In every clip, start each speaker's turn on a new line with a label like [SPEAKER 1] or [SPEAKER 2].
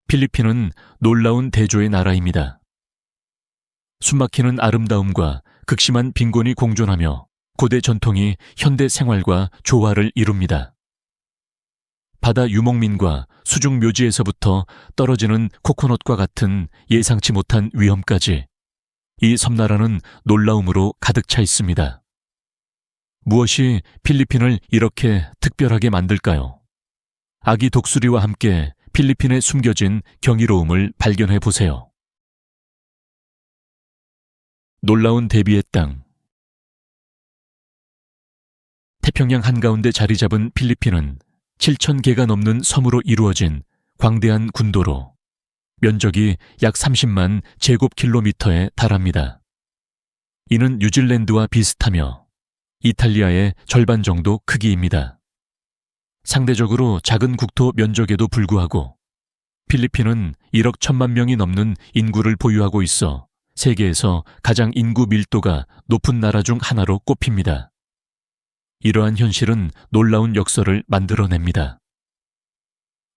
[SPEAKER 1] 필리핀은 놀라운 대조의 나라입니다. 숨막히는 아름다움과 극심한 빈곤이 공존하며 고대 전통이 현대 생활과 조화를 이룹니다. 바다 유목민과 수중 묘지에서부터 떨어지는 코코넛과 같은 예상치 못한 위험까지 이 섬나라는 놀라움으로 가득 차 있습니다. 무엇이 필리핀을 이렇게 특별하게 만들까요? 아기 독수리와 함께 필리핀에 숨겨진 경이로움을 발견해 보세요. 놀라운 대비의 땅. 태평양 한가운데 자리 잡은 필리핀은 7,000개가 넘는 섬으로 이루어진 광대한 군도로 면적이 약 30만 제곱킬로미터에 달합니다. 이는 뉴질랜드와 비슷하며 이탈리아의 절반 정도 크기입니다. 상대적으로 작은 국토 면적에도 불구하고 필리핀은 1억 1천만 명이 넘는 인구를 보유하고 있어 세계에서 가장 인구 밀도가 높은 나라 중 하나로 꼽힙니다. 이러한 현실은 놀라운 역설을 만들어냅니다.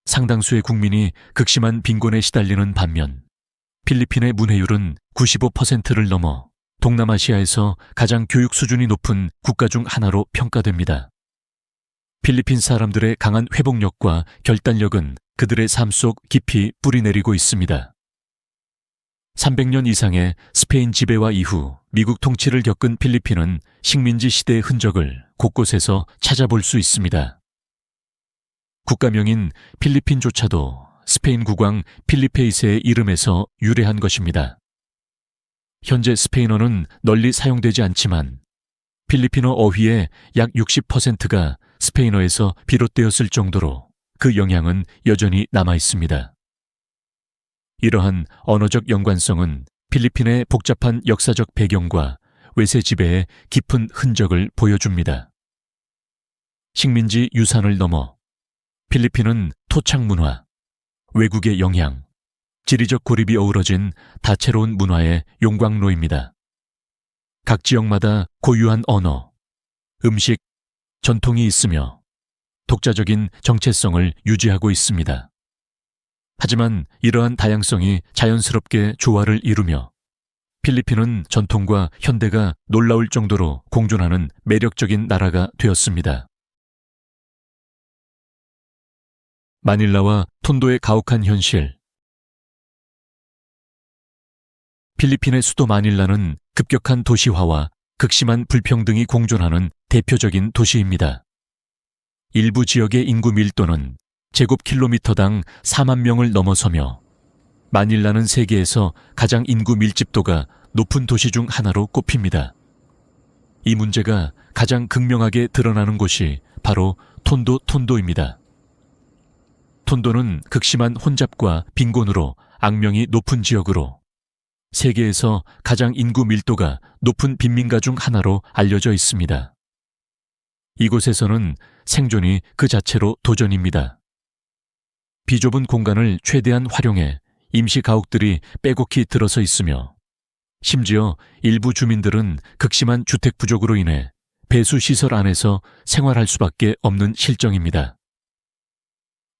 [SPEAKER 1] 상당수의 국민이 극심한 빈곤에 시달리는 반면 필리핀의 문해율은 95%를 넘어 동남아시아에서 가장 교육 수준이 높은 국가 중 하나로 평가됩니다. 필리핀 사람들의 강한 회복력과 결단력은 그들의 삶 속 깊이 뿌리내리고 있습니다. 300년 이상의 스페인 지배와 이후 미국 통치를 겪은 필리핀은 식민지 시대의 흔적을 곳곳에서 찾아볼 수 있습니다. 국가명인 필리핀조차도 스페인 국왕 필리페이세의 이름에서 유래한 것입니다. 현재 스페인어는 널리 사용되지 않지만 필리핀어 어휘의 약 60%가 스페인어에서 비롯되었을 정도로 그 영향은 여전히 남아 있습니다. 이러한 언어적 연관성은 필리핀의 복잡한 역사적 배경과 외세 지배의 깊은 흔적을 보여줍니다. 식민지 유산을 넘어 필리핀은 토착 문화, 외국의 영향, 지리적 고립이 어우러진 다채로운 문화의 용광로입니다. 각 지역마다 고유한 언어, 음식, 전통이 있으며 독자적인 정체성을 유지하고 있습니다. 하지만 이러한 다양성이 자연스럽게 조화를 이루며 필리핀은 전통과 현대가 놀라울 정도로 공존하는 매력적인 나라가 되었습니다. 마닐라와 톤도의 가혹한 현실. 필리핀의 수도 마닐라는 급격한 도시화와 극심한 불평등이 공존하는 대표적인 도시입니다. 일부 지역의 인구 밀도는 제곱킬로미터당 4만 명을 넘어서며 마닐라는 세계에서 가장 인구 밀집도가 높은 도시 중 하나로 꼽힙니다. 이 문제가 가장 극명하게 드러나는 곳이 바로 톤도입니다. 톤도는 극심한 혼잡과 빈곤으로 악명이 높은 지역으로 세계에서 가장 인구 밀도가 높은 빈민가 중 하나로 알려져 있습니다. 이곳에서는 생존이 그 자체로 도전입니다. 비좁은 공간을 최대한 활용해 임시 가옥들이 빼곡히 들어서 있으며 심지어 일부 주민들은 극심한 주택 부족으로 인해 배수시설 안에서 생활할 수밖에 없는 실정입니다.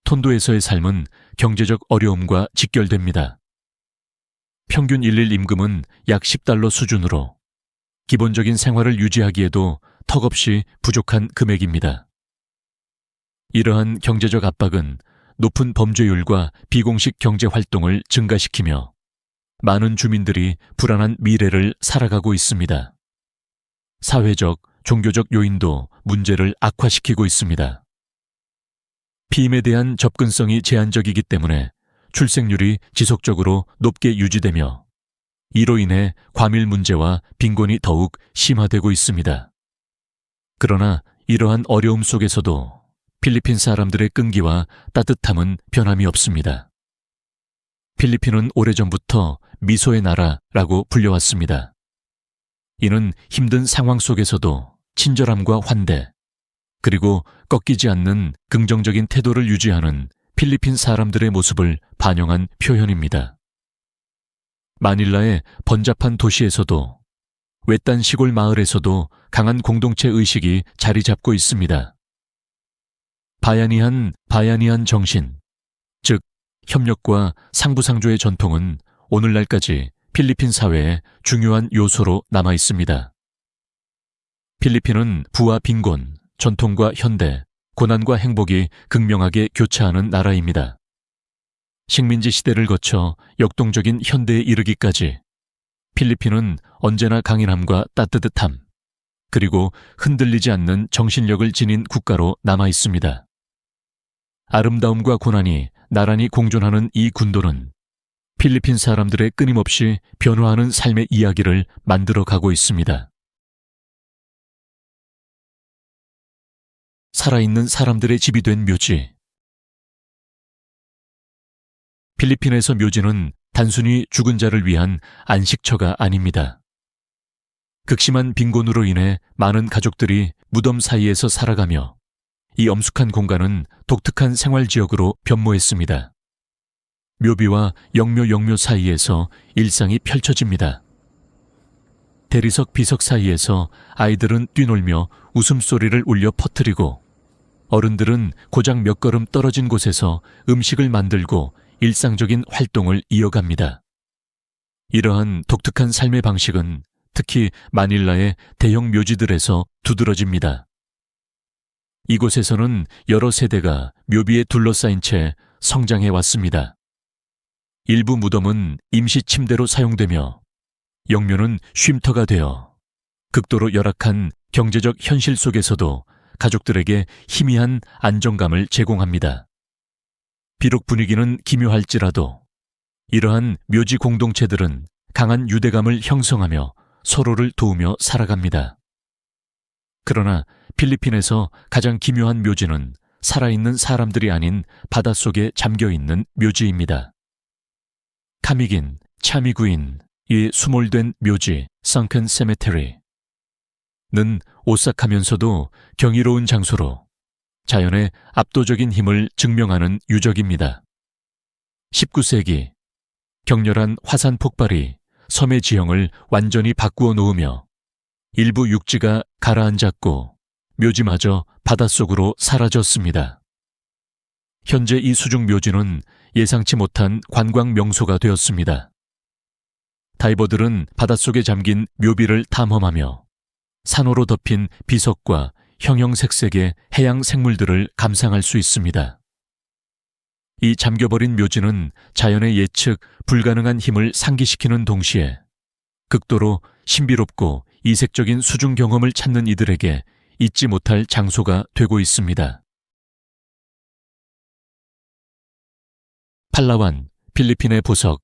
[SPEAKER 1] 톤도에서의 삶은 경제적 어려움과 직결됩니다. 평균 일일 임금은 약 $10 수준으로 기본적인 생활을 유지하기에도 턱없이 부족한 금액입니다. 이러한 경제적 압박은 높은 범죄율과 비공식 경제 활동을 증가시키며 많은 주민들이 불안한 미래를 살아가고 있습니다. 사회적, 종교적 요인도 문제를 악화시키고 있습니다. 피임에 대한 접근성이 제한적이기 때문에 출생률이 지속적으로 높게 유지되며 이로 인해 과밀 문제와 빈곤이 더욱 심화되고 있습니다. 그러나 이러한 어려움 속에서도 필리핀 사람들의 끈기와 따뜻함은 변함이 없습니다. 필리핀은 오래전부터 미소의 나라라고 불려왔습니다. 이는 힘든 상황 속에서도 친절함과 환대, 그리고 꺾이지 않는 긍정적인 태도를 유지하는 필리핀 사람들의 모습을 반영한 표현입니다. 마닐라의 번잡한 도시에서도 외딴 시골 마을에서도 강한 공동체 의식이 자리 잡고 있습니다. 바야니한 정신, 즉 협력과 상부상조의 전통은 오늘날까지 필리핀 사회의 중요한 요소로 남아 있습니다. 필리핀은 부와 빈곤, 전통과 현대, 고난과 행복이 극명하게 교차하는 나라입니다. 식민지 시대를 거쳐 역동적인 현대에 이르기까지 필리핀은 언제나 강인함과 따뜻함, 그리고 흔들리지 않는 정신력을 지닌 국가로 남아 있습니다. 아름다움과 고난이 나란히 공존하는 이 군도는 필리핀 사람들의 끊임없이 변화하는 삶의 이야기를 만들어 가고 있습니다. 살아있는 사람들의 집이 된 묘지. 필리핀에서 묘지는 단순히 죽은 자를 위한 안식처가 아닙니다. 극심한 빈곤으로 인해 많은 가족들이 무덤 사이에서 살아가며 이 엄숙한 공간은 독특한 생활지역으로 변모했습니다. 묘비와 영묘 사이에서 일상이 펼쳐집니다. 대리석 비석 사이에서 아이들은 뛰놀며 웃음소리를 울려 퍼뜨리고 어른들은 고작 몇 걸음 떨어진 곳에서 음식을 만들고 일상적인 활동을 이어갑니다. 이러한 독특한 삶의 방식은 특히 마닐라의 대형 묘지들에서 두드러집니다. 이곳에서는 여러 세대가 묘비에 둘러싸인 채 성장해 왔습니다. 일부 무덤은 임시 침대로 사용되며 영묘는 쉼터가 되어 극도로 열악한 경제적 현실 속에서도 가족들에게 희미한 안정감을 제공합니다. 비록 분위기는 기묘할지라도 이러한 묘지 공동체들은 강한 유대감을 형성하며 서로를 도우며 살아갑니다. 그러나 필리핀에서 가장 기묘한 묘지는 살아있는 사람들이 아닌 바닷속에 잠겨있는 묘지입니다. 카미긴, 차미구인의 수몰된 묘지, Sunken Cemetery는 오싹하면서도 경이로운 장소로 자연의 압도적인 힘을 증명하는 유적입니다. 19세기 격렬한 화산 폭발이 섬의 지형을 완전히 바꾸어 놓으며 일부 육지가 가라앉았고 묘지마저 바닷속으로 사라졌습니다. 현재 이 수중 묘지는 예상치 못한 관광 명소가 되었습니다. 다이버들은 바닷속에 잠긴 묘비를 탐험하며 산호로 덮인 비석과 형형색색의 해양 생물들을 감상할 수 있습니다. 이 잠겨버린 묘지는 자연의 예측 불가능한 힘을 상기시키는 동시에 극도로 신비롭고 이색적인 수중 경험을 찾는 이들에게 잊지 못할 장소가 되고 있습니다. 팔라완, 필리핀의 보석.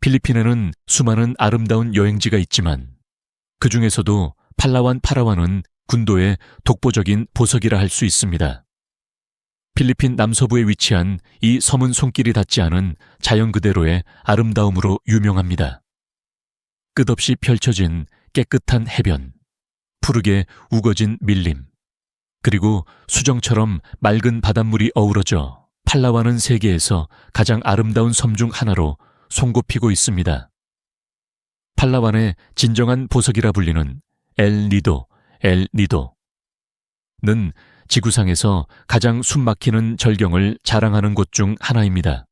[SPEAKER 1] 필리핀에는 수많은 아름다운 여행지가 있지만 그 중에서도 팔라완은 군도의 독보적인 보석이라 할 수 있습니다. 필리핀 남서부에 위치한 이 섬은 손길이 닿지 않은 자연 그대로의 아름다움으로 유명합니다. 끝없이 펼쳐진 깨끗한 해변, 푸르게 우거진 밀림, 그리고 수정처럼 맑은 바닷물이 어우러져 팔라완은 세계에서 가장 아름다운 섬 중 하나로 손꼽히고 있습니다. 팔라완의 진정한 보석이라 불리는 엘니도는 지구상에서 가장 숨막히는 절경을 자랑하는 곳 중 하나입니다.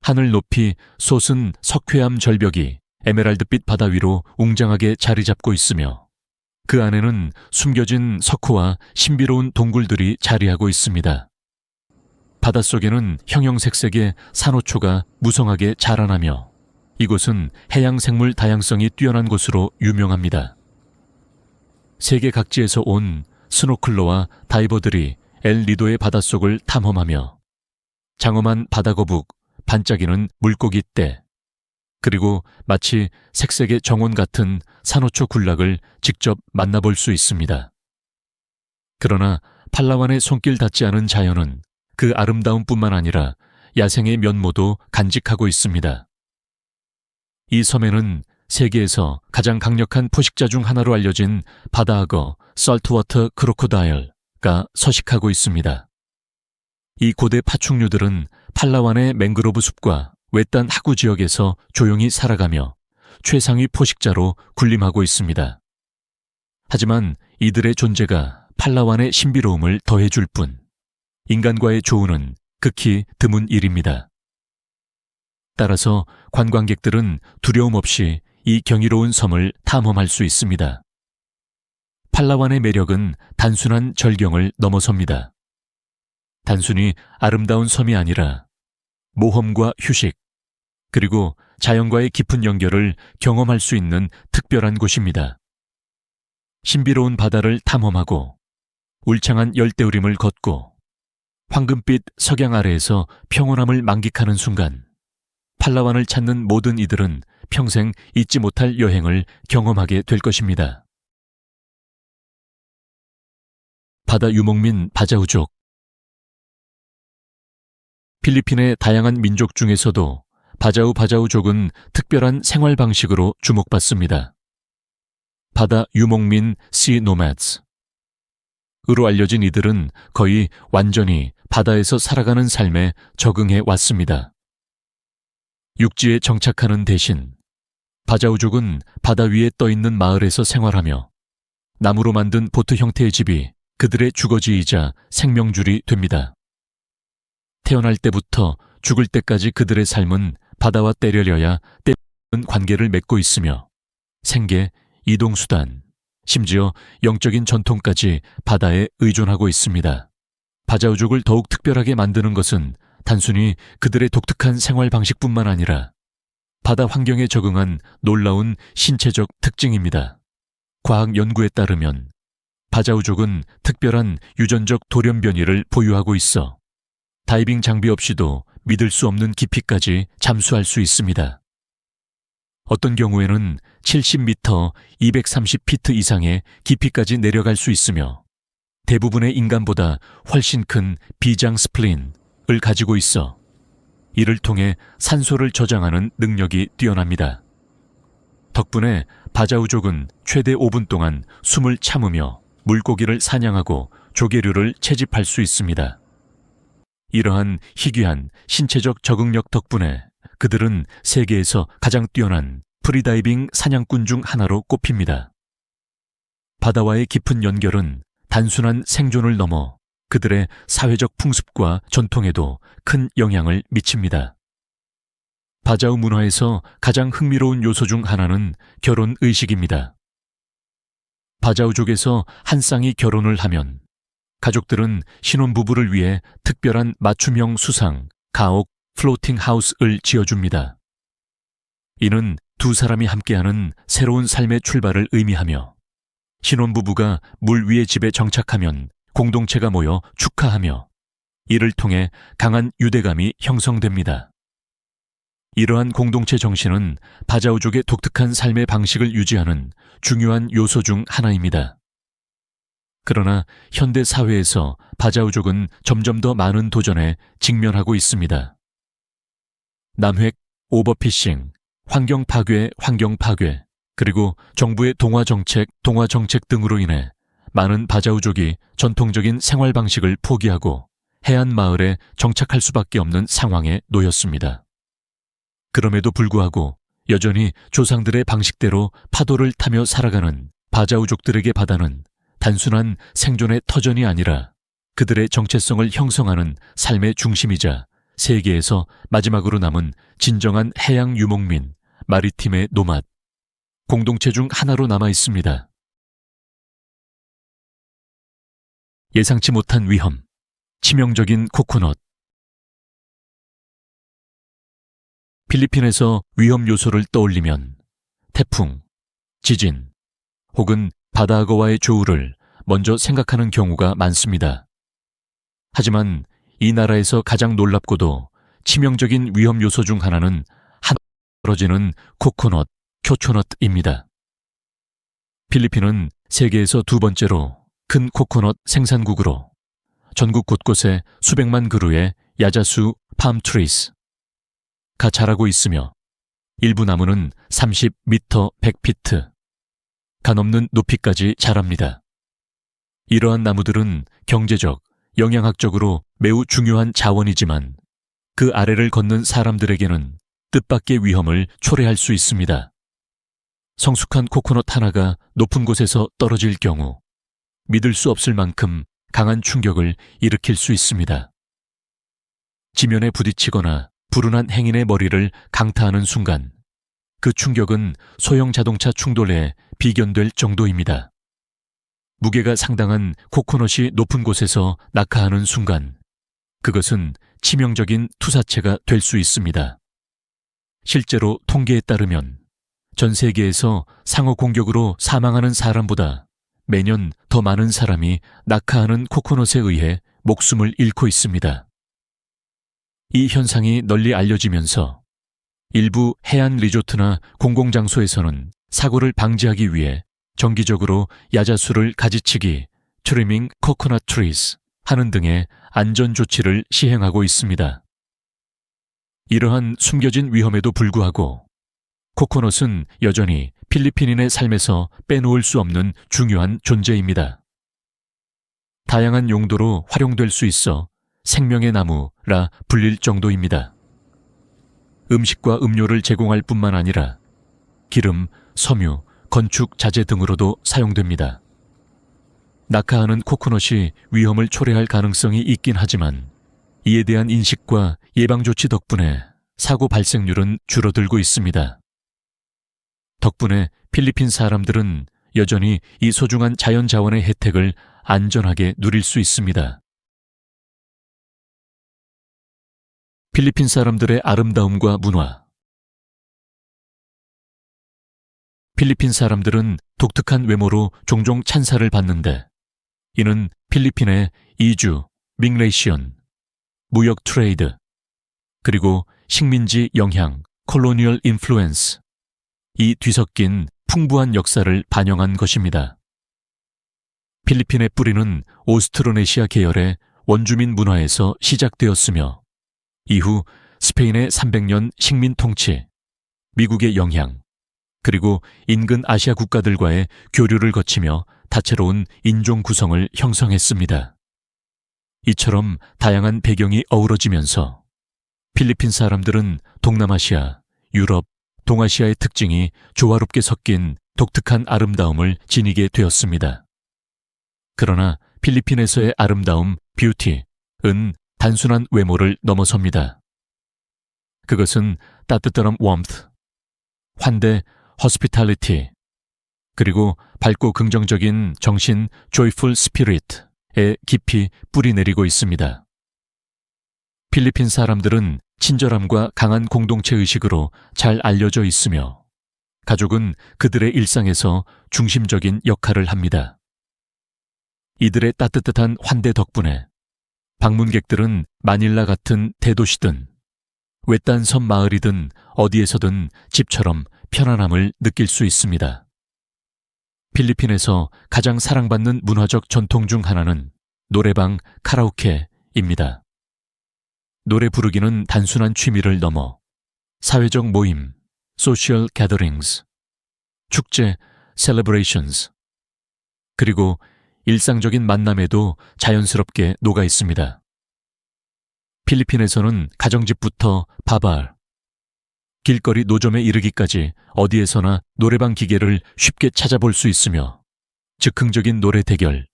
[SPEAKER 1] 하늘 높이 솟은 석회암 절벽이 에메랄드빛 바다 위로 웅장하게 자리 잡고 있으며 그 안에는 숨겨진 석호와 신비로운 동굴들이 자리하고 있습니다. 바닷속에는 형형색색의 산호초가 무성하게 자라나며 이곳은 해양 생물 다양성이 뛰어난 곳으로 유명합니다. 세계 각지에서 온 스노클러와 다이버들이 엘니도의 바닷속을 탐험하며 장엄한 바다거북, 반짝이는 물고기떼, 그리고 마치 색색의 정원 같은 산호초 군락을 직접 만나볼 수 있습니다. 그러나 팔라완의 손길 닿지 않은 자연은 그 아름다움뿐만 아니라 야생의 면모도 간직하고 있습니다. 이 섬에는 세계에서 가장 강력한 포식자 중 하나로 알려진 바다악어 살트워터 크로코다일가 서식하고 있습니다. 이 고대 파충류들은 팔라완의 맹그로브 숲과 외딴 하구 지역에서 조용히 살아가며 최상위 포식자로 군림하고 있습니다. 하지만 이들의 존재가 팔라완의 신비로움을 더해줄 뿐 인간과의 조우는 극히 드문 일입니다. 따라서 관광객들은 두려움 없이 이 경이로운 섬을 탐험할 수 있습니다. 팔라완의 매력은 단순한 절경을 넘어섭니다. 단순히 아름다운 섬이 아니라 모험과 휴식, 그리고 자연과의 깊은 연결을 경험할 수 있는 특별한 곳입니다. 신비로운 바다를 탐험하고 울창한 열대우림을 걷고 황금빛 석양 아래에서 평온함을 만끽하는 순간 팔라완을 찾는 모든 이들은 평생 잊지 못할 여행을 경험하게 될 것입니다. 바다 유목민 바자우족. 필리핀의 다양한 민족 중에서도 바자우족은 특별한 생활 방식으로 주목받습니다. 바다 유목민 Sea Nomads 으로 알려진 이들은 거의 완전히 바다에서 살아가는 삶에 적응해 왔습니다. 육지에 정착하는 대신 바자우족은 바다 위에 떠있는 마을에서 생활하며 나무로 만든 보트 형태의 집이 그들의 주거지이자 생명줄이 됩니다. 태어날 때부터 죽을 때까지 그들의 삶은 바다와 때려려야 때리는 관계를 맺고 있으며 생계, 이동수단, 심지어 영적인 전통까지 바다에 의존하고 있습니다. 바자우족을 더욱 특별하게 만드는 것은 단순히 그들의 독특한 생활 방식뿐만 아니라 바다 환경에 적응한 놀라운 신체적 특징입니다. 과학 연구에 따르면 바자우족은 특별한 유전적 돌연변이를 보유하고 있어 다이빙 장비 없이도 믿을 수 없는 깊이까지 잠수할 수 있습니다. 어떤 경우에는 70m, 230피트 이상의 깊이까지 내려갈 수 있으며 대부분의 인간보다 훨씬 큰 비장 스플린을 가지고 있어 이를 통해 산소를 저장하는 능력이 뛰어납니다. 덕분에 바자우족은 최대 5분 동안 숨을 참으며 물고기를 사냥하고 조개류를 채집할 수 있습니다. 이러한 희귀한 신체적 적응력 덕분에 그들은 세계에서 가장 뛰어난 프리다이빙 사냥꾼 중 하나로 꼽힙니다. 바다와의 깊은 연결은 단순한 생존을 넘어 그들의 사회적 풍습과 전통에도 큰 영향을 미칩니다. 바자우 문화에서 가장 흥미로운 요소 중 하나는 결혼 의식입니다. 바자우족에서 한 쌍이 결혼을 하면 가족들은 신혼부부를 위해 특별한 맞춤형 수상, 가옥, 플로팅 하우스를 지어줍니다. 이는 두 사람이 함께하는 새로운 삶의 출발을 의미하며 신혼부부가 물 위의 집에 정착하면 공동체가 모여 축하하며 이를 통해 강한 유대감이 형성됩니다. 이러한 공동체 정신은 바자우족의 독특한 삶의 방식을 유지하는 중요한 요소 중 하나입니다. 그러나 현대 사회에서 바자우족은 점점 더 많은 도전에 직면하고 있습니다. 남획, 오버피싱, 환경 파괴, 그리고 정부의 동화 정책 등으로 인해 많은 바자우족이 전통적인 생활 방식을 포기하고 해안 마을에 정착할 수밖에 없는 상황에 놓였습니다. 그럼에도 불구하고 여전히 조상들의 방식대로 파도를 타며 살아가는 바자우족들에게 바다는 단순한 생존의 터전이 아니라 그들의 정체성을 형성하는 삶의 중심이자 세계에서 마지막으로 남은 진정한 해양 유목민, 마리팀의 노맛, 공동체 중 하나로 남아 있습니다. 예상치 못한 위험, 치명적인 코코넛. 필리핀에서 위험 요소를 떠올리면 태풍, 지진, 혹은 바다악어와의 조우를 먼저 생각하는 경우가 많습니다. 하지만 이 나라에서 가장 놀랍고도 치명적인 위험 요소 중 하나는 떨어지는 코코넛, 교초넛입니다. 필리핀은 세계에서 두 번째로 큰 코코넛 생산국으로 전국 곳곳에 수백만 그루의 야자수 팜트리스가 자라고 있으며 일부 나무는 30m, 100피트, 가넘는 높이까지 자랍니다. 이러한 나무들은 경제적, 영양학적으로 매우 중요한 자원이지만 그 아래를 걷는 사람들에게는 뜻밖의 위험을 초래할 수 있습니다. 성숙한 코코넛 하나가 높은 곳에서 떨어질 경우 믿을 수 없을 만큼 강한 충격을 일으킬 수 있습니다. 지면에 부딪히거나 불운한 행인의 머리를 강타하는 순간 그 충격은 소형 자동차 충돌에 비견될 정도입니다. 무게가 상당한 코코넛이 높은 곳에서 낙하하는 순간 그것은 치명적인 투사체가 될 수 있습니다. 실제로 통계에 따르면 전 세계에서 상어 공격으로 사망하는 사람보다 매년 더 많은 사람이 낙하하는 코코넛에 의해 목숨을 잃고 있습니다. 이 현상이 널리 알려지면서 일부 해안 리조트나 공공장소에서는 사고를 방지하기 위해 정기적으로 야자수를 가지치기, 트리밍 코코넛 트리즈 하는 등의 안전 조치를 시행하고 있습니다. 이러한 숨겨진 위험에도 불구하고 코코넛은 여전히 필리핀인의 삶에서 빼놓을 수 없는 중요한 존재입니다. 다양한 용도로 활용될 수 있어 생명의 나무라 불릴 정도입니다. 음식과 음료를 제공할 뿐만 아니라 기름, 섬유, 건축 자재 등으로도 사용됩니다. 낙하하는 코코넛이 위험을 초래할 가능성이 있긴 하지만 이에 대한 인식과 예방조치 덕분에 사고 발생률은 줄어들고 있습니다. 덕분에 필리핀 사람들은 여전히 이 소중한 자연자원의 혜택을 안전하게 누릴 수 있습니다. 필리핀 사람들의 아름다움과 문화. 필리핀 사람들은 독특한 외모로 종종 찬사를 받는데 이는 필리핀의 이주, 믹레이션, 무역 트레이드, 그리고 식민지 영향, 콜로니얼 인플루언스, 이 뒤섞인 풍부한 역사를 반영한 것입니다. 필리핀의 뿌리는 오스트로네시아 계열의 원주민 문화에서 시작되었으며 이후 스페인의 300년 식민 통치, 미국의 영향, 그리고 인근 아시아 국가들과의 교류를 거치며 다채로운 인종 구성을 형성했습니다. 이처럼 다양한 배경이 어우러지면서 필리핀 사람들은 동남아시아, 유럽, 동아시아의 특징이 조화롭게 섞인 독특한 아름다움을 지니게 되었습니다. 그러나 필리핀에서의 아름다움, 뷰티은 단순한 외모를 넘어섭니다. 그것은 따뜻한 warmth, 환대, hospitality, 그리고 밝고 긍정적인 정신, joyful spirit에 깊이 뿌리내리고 있습니다. 필리핀 사람들은 친절함과 강한 공동체 의식으로 잘 알려져 있으며 가족은 그들의 일상에서 중심적인 역할을 합니다. 이들의 따뜻한 환대 덕분에 방문객들은 마닐라 같은 대도시든 외딴 섬 마을이든 어디에서든 집처럼 편안함을 느낄 수 있습니다. 필리핀에서 가장 사랑받는 문화적 전통 중 하나는 노래방, 카라오케입니다. 노래 부르기는 단순한 취미를 넘어 사회적 모임, social gatherings, 축제, celebrations, 그리고 일상적인 만남에도 자연스럽게 녹아 있습니다. 필리핀에서는 가정집부터 바발, 길거리 노점에 이르기까지 어디에서나 노래방 기계를 쉽게 찾아볼 수 있으며 즉흥적인 노래 대결이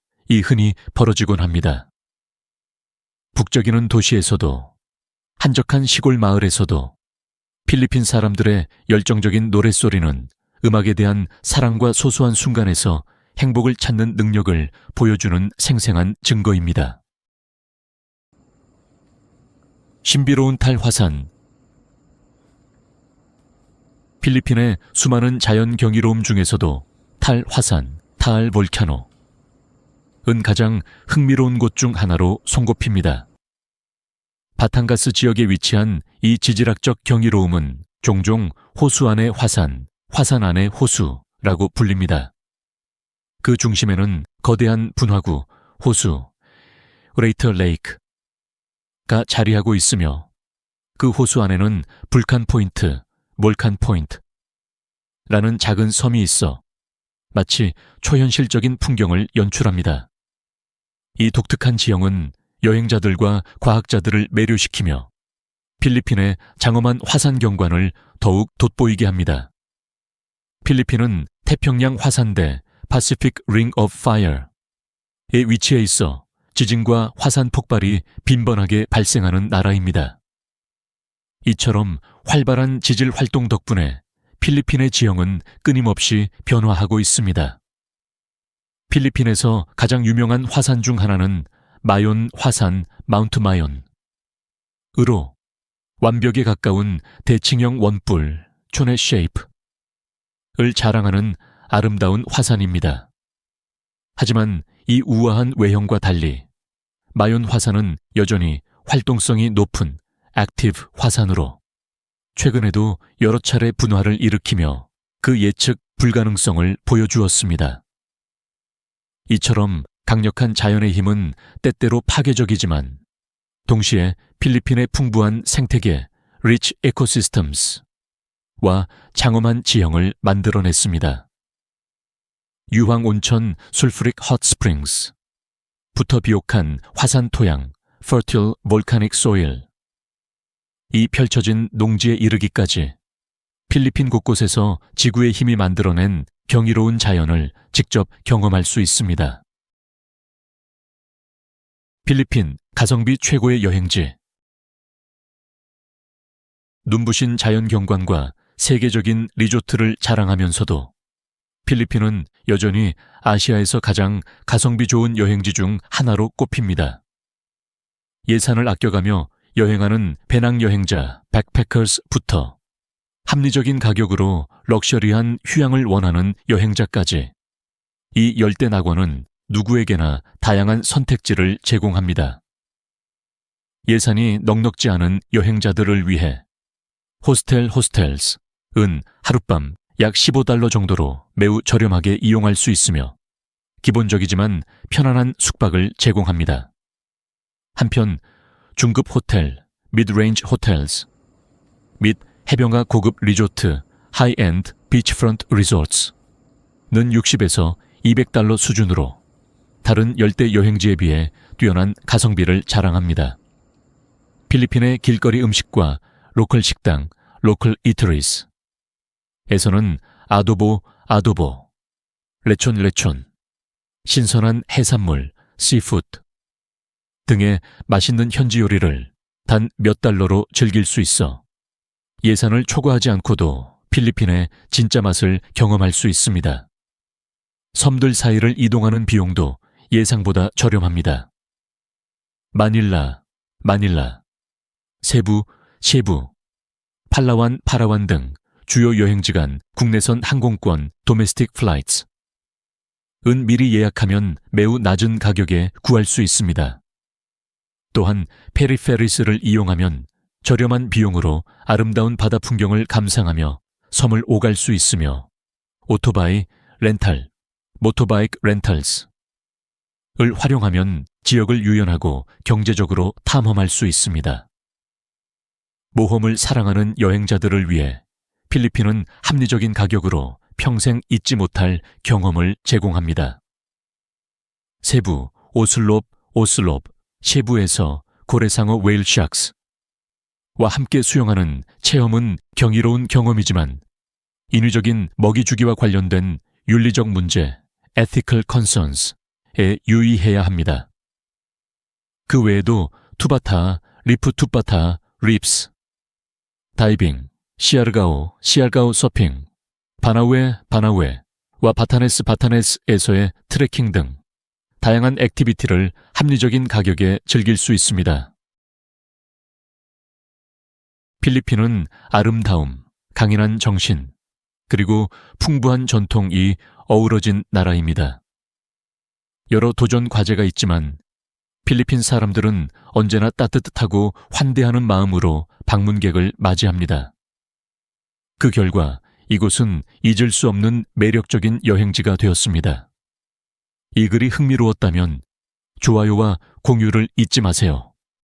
[SPEAKER 1] 흔히 벌어지곤 합니다. 북적이는 도시에서도 한적한 시골 마을에서도 필리핀 사람들의 열정적인 노랫소리는 음악에 대한 사랑과 소소한 순간에서 행복을 찾는 능력을 보여주는 생생한 증거입니다. 신비로운 달 화산. 필리핀의 수많은 자연 경이로움 중에서도 탈 화산, 타알 볼카노는 가장 흥미로운 곳 중 하나로 손꼽힙니다. 바탕가스 지역에 위치한 이 지질학적 경이로움은 종종 호수 안의 화산, 화산 안의 호수라고 불립니다. 그 중심에는 거대한 분화구, 호수, 그레이터 레이크가 자리하고 있으며 그 호수 안에는 불칸 포인트, 몰칸 포인트라는 작은 섬이 있어 마치 초현실적인 풍경을 연출합니다. 이 독특한 지형은 여행자들과 과학자들을 매료시키며 필리핀의 장엄한 화산 경관을 더욱 돋보이게 합니다. 필리핀은 태평양 화산대 Pacific Ring of Fire에 위치해 있어 지진과 화산 폭발이 빈번하게 발생하는 나라입니다. 이처럼 활발한 지질 활동 덕분에 필리핀의 지형은 끊임없이 변화하고 있습니다. 필리핀에서 가장 유명한 화산 중 하나는 마yon 화산 마운트 마yon. 으로 완벽에 가까운 대칭형 원뿔 촌의 쉐이프를 자랑하는 아름다운 화산입니다. 하지만 이 우아한 외형과 달리 마yon 화산은 여전히 활동성이 높은 액티브 화산으로 최근에도 여러 차례 분화를 일으키며 그 예측 불가능성을 보여주었습니다. 이처럼 강력한 자연의 힘은 때때로 파괴적이지만 동시에 필리핀의 풍부한 생태계 Rich Ecosystems와 장엄한 지형을 만들어냈습니다. 유황 온천 술프릭 헛스프링스부터 비옥한 화산 토양 Fertile Volcanic Soil, 이 펼쳐진 농지에 이르기까지 필리핀 곳곳에서 지구의 힘이 만들어낸 경이로운 자연을 직접 경험할 수 있습니다. 필리핀 가성비 최고의 여행지. 눈부신 자연 경관과 세계적인 리조트를 자랑하면서도 필리핀은 여전히 아시아에서 가장 가성비 좋은 여행지 중 하나로 꼽힙니다. 예산을 아껴가며 여행하는 배낭여행자 백패커스부터 합리적인 가격으로 럭셔리한 휴양을 원하는 여행자까지 이 열대 낙원은 누구에게나 다양한 선택지를 제공합니다. 예산이 넉넉지 않은 여행자들을 위해 호스텔스은 하룻밤 약 $15 정도로 매우 저렴하게 이용할 수 있으며 기본적이지만 편안한 숙박을 제공합니다. 한편 중급 호텔, 미드레인지 호텔스 및 해변가 고급 리조트, 하이엔드 비치프런트 리조트는 $60에서 $200 수준으로 다른 열대 여행지에 비해 뛰어난 가성비를 자랑합니다. 필리핀의 길거리 음식과 로컬 식당, 로컬 이터리스에서는 아도보, 레촌, 신선한 해산물, 시푸드 등의 맛있는 현지 요리를 단 몇 달러로 즐길 수 있어 예산을 초과하지 않고도 필리핀의 진짜 맛을 경험할 수 있습니다. 섬들 사이를 이동하는 비용도 예상보다 저렴합니다. 마닐라, 세부, 팔라완 등 주요 여행지 간 국내선 항공권 도메스틱 플라이트은 미리 예약하면 매우 낮은 가격에 구할 수 있습니다. 또한 페리페리스를 이용하면 저렴한 비용으로 아름다운 바다 풍경을 감상하며 섬을 오갈 수 있으며 오토바이 렌탈, 모토바이크 렌탈스를 활용하면 지역을 유연하고 경제적으로 탐험할 수 있습니다. 모험을 사랑하는 여행자들을 위해 필리핀은 합리적인 가격으로 평생 잊지 못할 경험을 제공합니다. 세부, 오슬롭, 세부에서 고래상어 웨일샥스와 함께 수영하는 체험은 경이로운 경험이지만 인위적인 먹이주기와 관련된 윤리적 문제, ethical concerns에 유의해야 합니다. 그 외에도 투바타, 리프 투바타, 립스, 다이빙, 시알가오 서핑, 바나웨와 바타네스에서의 트레킹 등 다양한 액티비티를 합리적인 가격에 즐길 수 있습니다. 필리핀은 아름다움, 강인한 정신, 그리고 풍부한 전통이 어우러진 나라입니다. 여러 도전 과제가 있지만 필리핀 사람들은 언제나 따뜻하고 환대하는 마음으로 방문객을 맞이합니다. 그 결과 이곳은 잊을 수 없는 매력적인 여행지가 되었습니다. 이 글이 흥미로웠다면 좋아요와 공유를 잊지 마세요.